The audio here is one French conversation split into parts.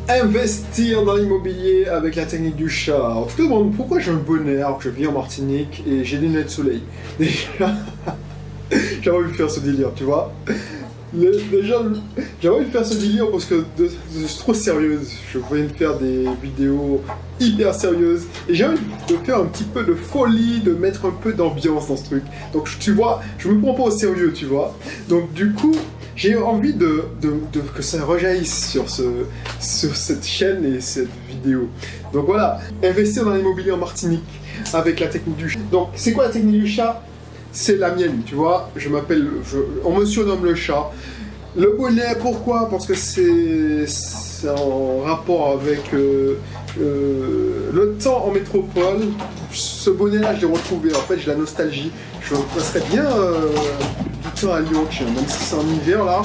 Investir dans l'immobilier avec la technique du chat. On se demande pourquoi j'ai un bonnet alors que je vis en Martinique et j'ai des lunettes de soleil. Déjà, j'avais envie de faire ce délire, tu vois. Déjà, j'avais envie de faire ce délire parce que c'est trop sérieuse. Je voulais me faire des vidéos hyper sérieuses et j'ai envie de faire un petit peu de folie, de mettre un peu d'ambiance dans ce truc. Donc tu vois, je me prends pas au sérieux, tu vois. Donc du coup, j'ai envie que ça rejaillisse sur cette chaîne et cette vidéo. Donc voilà, investir dans l'immobilier en Martinique avec la technique du chat. Donc c'est quoi la technique du chat? C'est la mienne, tu vois. On me surnomme le chat. Le bonnet, pourquoi? Parce que c'est en rapport avec le temps en métropole. Ce bonnet-là, je l'ai retrouvé. En fait, j'ai la nostalgie. Je passerais bien du temps à Lyon, même si c'est en hiver là.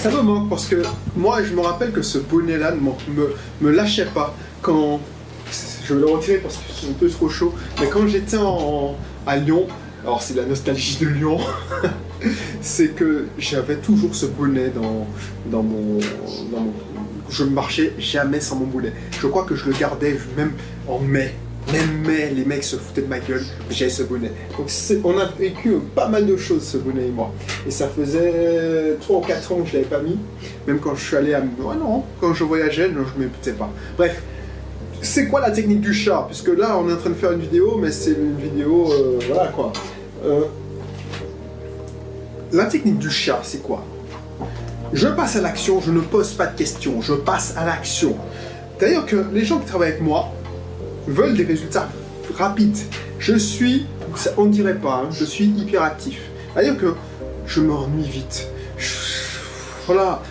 Ça me manque parce que moi, je me rappelle que ce bonnet-là ne me lâchait pas quand. Je vais le retirer parce que c'est un peu trop chaud. Mais quand j'étais à Lyon, alors c'est la nostalgie de Lyon, c'est que j'avais toujours ce bonnet dans mon... Je ne marchais jamais sans mon bonnet. Je crois que je le gardais même en mai. Même mai, les mecs se foutaient de ma gueule, mais j'avais ce bonnet. Donc on a vécu pas mal de choses, ce bonnet et moi. Et ça faisait 3 ou 4 ans que je ne l'avais pas mis. Même quand je suis allé à... Oh non, quand je voyageais, non, je ne me mettais pas. Bref. C'est quoi la technique du chat? Puisque là, on est en train de faire une vidéo, mais c'est une vidéo... voilà quoi. La technique du chat, c'est quoi? Je passe à l'action, je ne pose pas de questions, je passe à l'action. D'ailleurs que les gens qui travaillent avec moi veulent des résultats rapides. Je suis, on ne dirait pas, hein, je suis hyperactif. C'est-à-dire que je m'ennuie vite. Voilà.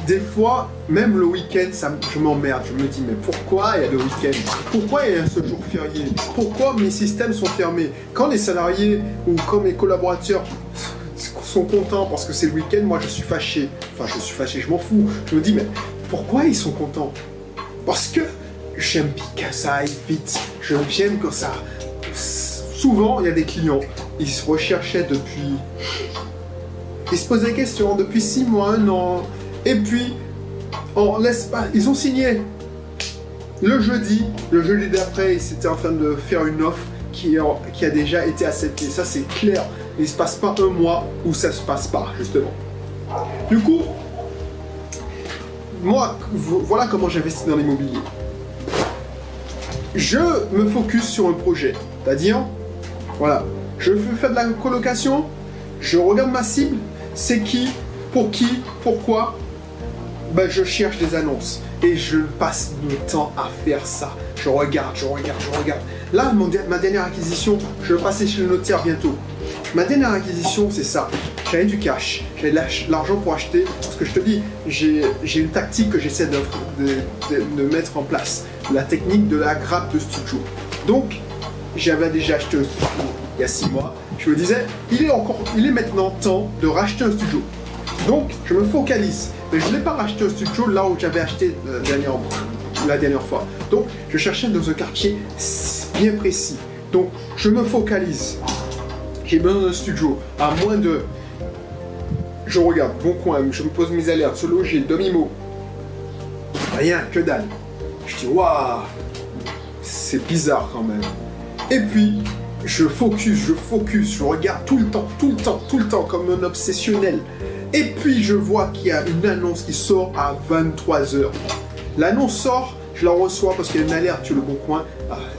Des fois, même le week-end, je m'emmerde. Je me dis, mais pourquoi il y a le week-end? Pourquoi il y a ce jour férié? Pourquoi mes systèmes sont fermés? Quand les salariés ou quand mes collaborateurs sont contents parce que c'est le week-end, moi je suis fâché. Enfin, je suis fâché, je m'en fous. Je me dis, mais pourquoi ils sont contents? Parce que j'aime que ça aille vite. J'aime que ça... Souvent, il y a des clients, ils se recherchaient depuis... Ils se posaient des questions depuis 6 mois, 1 an... Et puis, on laisse pas. Ils ont signé le jeudi d'après, ils étaient en train de faire une offre qui a déjà été acceptée. Ça, c'est clair. Il ne se passe pas un mois où ça ne se passe pas, justement. Du coup, moi, voilà comment j'investis dans l'immobilier. Je me focus sur un projet. C'est-à-dire, voilà, je veux faire de la colocation, je regarde ma cible, c'est qui, pourquoi. Ben, je cherche des annonces et je passe mon temps à faire ça. Je regarde. Là, ma dernière acquisition, je vais passer chez le notaire bientôt. Ma dernière acquisition, c'est ça. J'avais du cash, j'avais de l'argent pour acheter. Parce que je te dis, j'ai une tactique que j'essaie de mettre en place. La technique de la grappe de studio. Donc, j'avais déjà acheté un studio il y a 6 mois. Je me disais, il est maintenant temps de racheter un studio. Donc, je me focalise. Mais je n'ai pas racheté un studio là où j'avais acheté la dernière fois. Donc, je cherchais dans un quartier bien précis. Donc, je me focalise. J'ai besoin d'un studio. À moins de... Je regarde, bon coin, je me pose mes alertes, se loger, Domimo. Rien, que dalle. Je dis, waouh, c'est bizarre quand même. Et puis, je focus, je regarde tout le temps, comme un obsessionnel. Et puis je vois qu'il y a une annonce qui sort à 23 h. L'annonce sort, je la reçois parce qu'il y a une alerte sur le bon coin.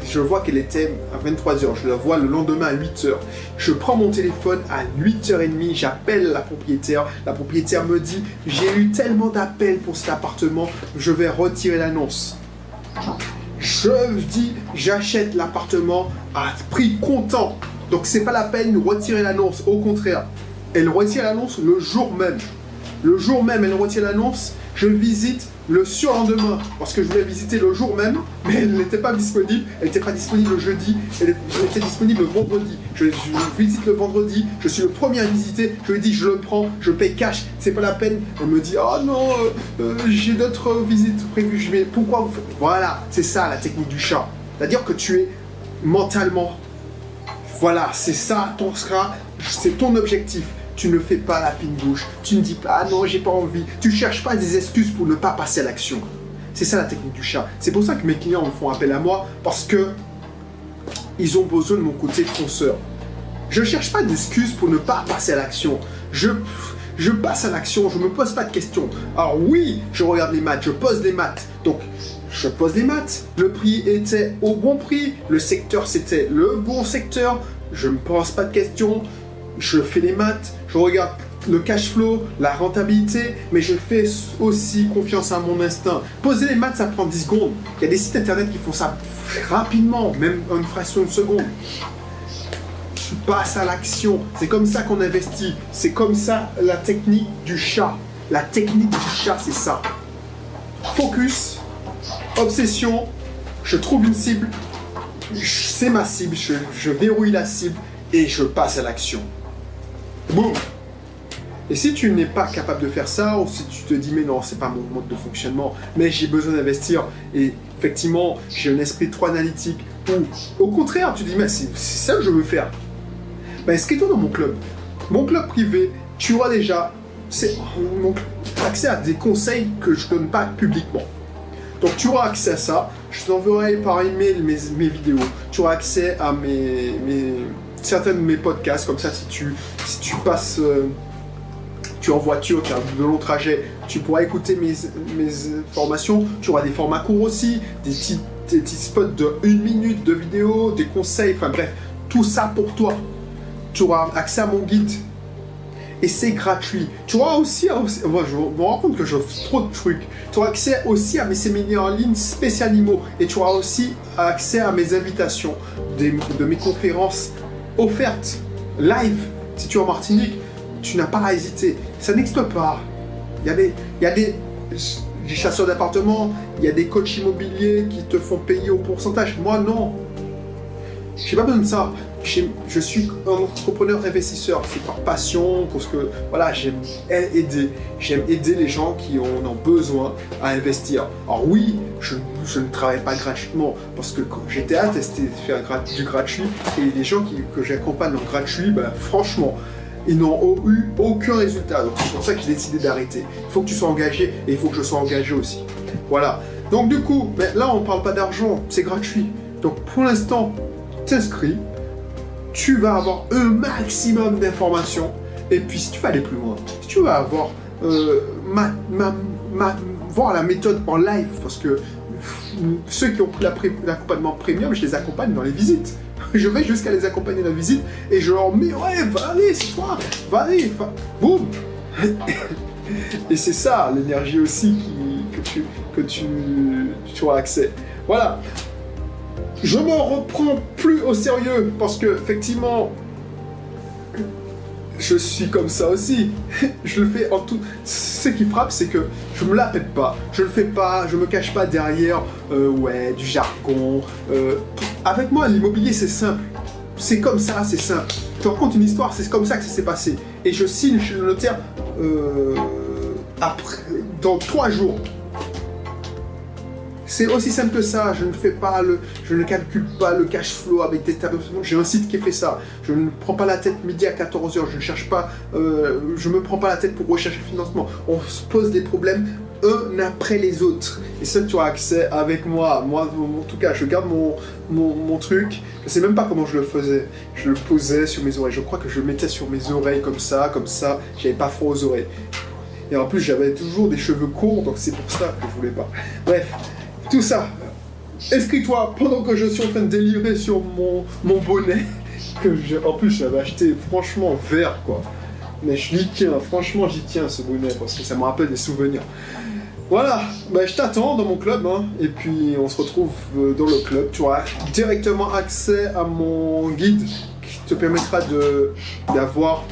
Je vois qu'elle était à 23 h. Je la vois le lendemain à 8 h. Je prends mon téléphone à 8h30, j'appelle la propriétaire. La propriétaire me dit, j'ai eu tellement d'appels pour cet appartement, je vais retirer l'annonce. Je dis, j'achète l'appartement à prix comptant. Donc c'est pas la peine de retirer l'annonce, au contraire. Elle retire l'annonce le jour même. Le jour même, elle retire l'annonce. Je visite le surlendemain. Parce que je voulais visiter le jour même, mais elle n'était pas disponible. Elle n'était pas disponible le jeudi. Elle était disponible le vendredi. Je visite le vendredi. Je suis le premier à visiter. Je lui dis, je le prends, je paye cash. C'est pas la peine. Elle me dit, oh non, j'ai d'autres visites prévues. Je vais, pourquoi vous faites... Voilà, c'est ça la technique du chat. C'est-à-dire que tu es mentalement... Voilà, c'est ça, c'est ton objectif. tu ne fais pas la fine bouche. Tu ne dis pas, ah non, j'ai pas envie. Tu cherches pas des excuses pour ne pas passer à l'action. C'est ça la technique du chat. C'est pour ça que mes clients me font appel à moi, parce que ils ont besoin de mon côté fonceur. Je ne cherche pas d'excuses pour ne pas passer à l'action. Je passe à l'action, je ne me pose pas de questions. Alors oui, je regarde les maths, je pose des maths. Donc, je pose des maths. Le prix était au bon prix. Le secteur, c'était le bon secteur. Je ne me pose pas de questions. Je fais les maths. Je regarde le cash flow, la rentabilité. Mais je fais aussi confiance à mon instinct. Poser les maths, ça prend 10 secondes. Il y a des sites internet qui font ça rapidement, même en une fraction de seconde. Tu passes à l'action. C'est comme ça qu'on investit. C'est comme ça la technique du chat. La technique du chat, c'est ça. Focus, obsession, je trouve une cible, c'est ma cible, je verrouille la cible et je passe à l'action. Boum. Et si tu n'es pas capable de faire ça, ou si tu te dis mais non, c'est pas mon mode de fonctionnement, mais j'ai besoin d'investir et effectivement j'ai un esprit trop analytique, ou au contraire tu dis mais c'est ça que je veux faire, ben inscris-toi dans mon club. Mon club privé, tu auras déjà accès à des conseils que je ne donne pas publiquement. Donc tu auras accès à ça, je t'enverrai par email mes vidéos, tu auras accès à certains de mes podcasts, comme ça si tu passes, tu es en voiture, tu as de longs trajets, tu pourras écouter mes formations, tu auras des formats courts aussi, des petits spots de 1 minute de vidéo, des conseils, enfin bref, tout ça pour toi. Tu auras accès à mon guide. Et c'est gratuit. Tu auras aussi, moi je me rends compte que j'offre trop de trucs. Tu auras accès aussi à mes séminaires en ligne spécial IMO. Et tu auras aussi accès à mes invitations, de mes conférences offertes, live. Si tu es en Martinique, tu n'as pas à hésiter. Ça n'existe pas. Il y a des chasseurs d'appartements, il y a des coachs immobiliers qui te font payer au pourcentage. Moi non. J'ai pas besoin de ça. Je suis un entrepreneur investisseur, c'est par passion, parce que voilà, j'aime aider les gens qui en ont besoin à investir. Alors oui, je ne travaille pas gratuitement, parce que quand j'étais à tester faire du gratuit, et les gens que j'accompagne en gratuit, ben, franchement, ils n'ont eu aucun résultat. Donc c'est pour ça que j'ai décidé d'arrêter. Il faut que tu sois engagé, et il faut que je sois engagé aussi. Voilà. Donc du coup, ben, là on ne parle pas d'argent, c'est gratuit. Donc pour l'instant, t'inscris. Tu vas avoir un maximum d'informations. Et puis, si tu veux aller plus loin, si tu vas avoir voir la méthode en live, parce que ceux qui ont pris l'accompagnement premium, je les accompagne dans les visites. Je vais jusqu'à les accompagner dans la visite et je leur mets, ouais, va aller, c'est toi, va aller, boum. Et c'est ça, l'énergie aussi que tu auras accès. Voilà. Je me reprends plus au sérieux parce que, effectivement, je suis comme ça aussi. Je le fais en tout. Ce qui frappe, c'est que je me la pète pas. Je le fais pas, je me cache pas derrière, ouais, du jargon. Avec moi, l'immobilier, c'est simple. C'est comme ça, c'est simple. Je te raconte une histoire, c'est comme ça que ça s'est passé. Et je signe chez le notaire dans 3 jours. C'est aussi simple que ça, je ne calcule pas le cash flow avec des tableaux. J'ai un site qui fait ça. Je ne prends pas la tête midi à 14 h, je ne cherche pas, je me prends pas la tête pour rechercher le financement. On se pose des problèmes un après les autres. Et ça, tu as accès avec moi. Moi, en tout cas, je garde mon truc. Je ne sais même pas comment je le faisais. Je le posais sur mes oreilles. Je crois que je le mettais sur mes oreilles comme ça. J'avais pas froid aux oreilles. Et en plus, j'avais toujours des cheveux courts, donc c'est pour ça que je voulais pas. Bref. Tout ça, inscris-toi pendant que je suis en train de délirer sur mon bonnet, en plus j'avais acheté franchement vert quoi. Mais j'y tiens, franchement j'y tiens ce bonnet parce que ça me rappelle des souvenirs. Voilà, bah, je t'attends dans mon club hein, et puis on se retrouve dans le club. Tu auras directement accès à mon guide qui te permettra d'avoir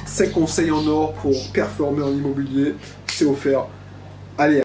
5 conseils en or pour performer en immobilier. C'est offert. Allez.